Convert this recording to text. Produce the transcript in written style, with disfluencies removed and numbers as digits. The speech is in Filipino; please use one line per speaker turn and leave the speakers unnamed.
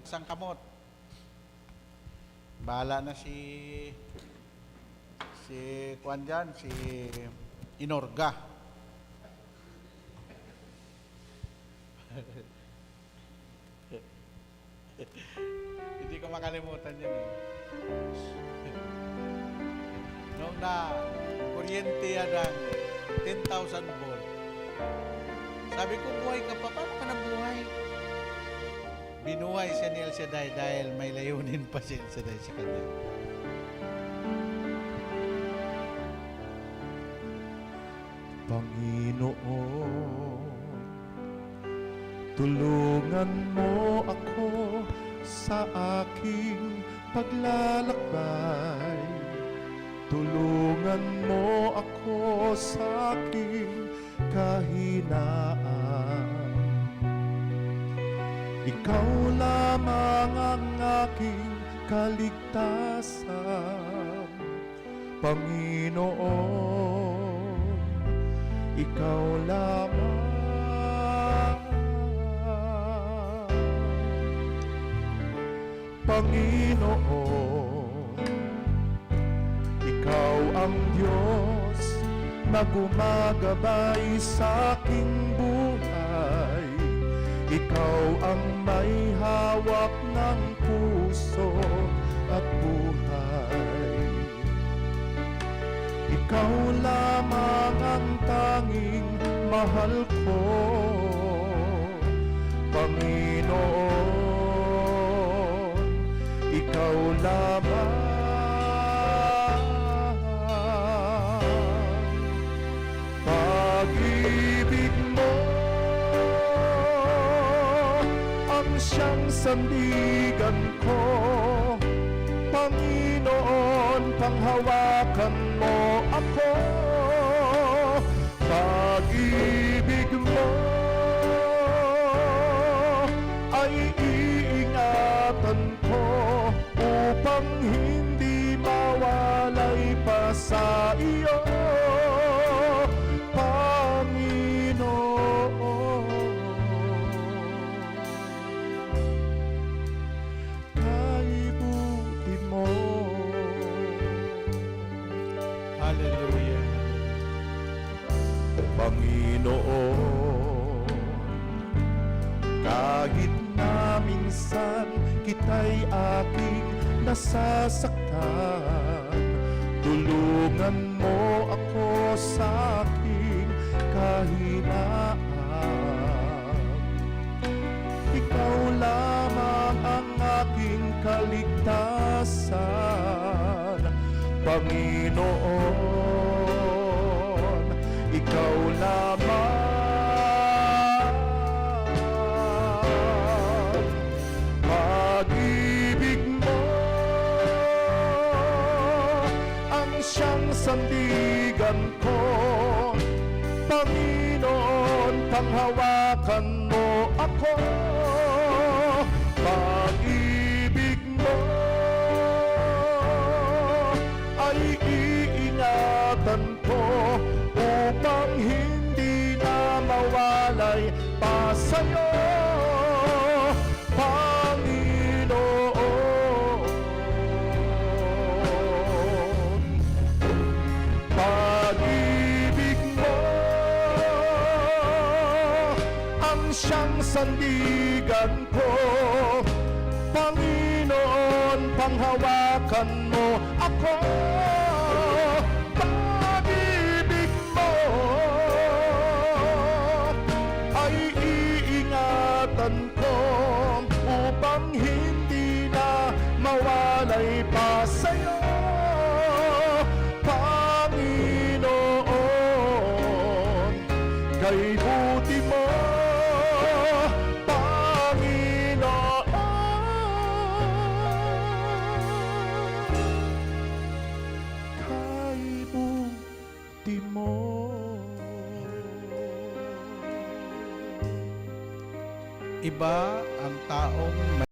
sangkamot. Bahala na si Kuan dyan, si Inorga. Hindi ko makalimutan yun eh. Noong na kuryente yan ng 10,000 volt. Sabi ko, buhay ka pa. Paano ka nabuhay? Binuhay siya ni El Shaddai dahil may layunin pa si El Shaddai sa kanya.
Panginoon, tulungan mo ako sa aking paglalakbay. Tulungan mo ako sa aking kahinaan. Ikaw lamang ang aking kaligtasan, Panginoon. Ikaw lamang, Panginoon. Ikaw ang Diyos na gumagabay sa aking buhay. Ikaw ang may hawak ng puso at buhay. Ikaw lamang ang tanging mahal ko, Panginoon. Ikaw lamang, pag-ibig mo ang siyang sandigan ko, Panginoon. Panghawakan mo ako, pag-ibig mo ay iingatan ko upang hindi mawalay pa sa iyo, Panginoon. Kaibuti mo,
Hallelujah.
Panginoon. Kahit na minsan kita'y aking nasasaktan, tulungan mo ako sa aking kahinaan. Ikaw lamang ang aking kaligtasan, Panginoon. Ikaw lamang, pag-ibig mo ang siyang sandigan ko, Panginoon. Panghawakan mo ako, pag-ibig mo ay iingatan ko upang hindi na mawalay pa sa'yo, Panginoon. Pag-ibig mo ang siyang sandigan ko, Panginoon. Panghawakan mo ako, pag-ibig mo ay iingatan ko upang hindi na mawalay pa sa'yo, Panginoon. Kay buti mo,
Iba ang taong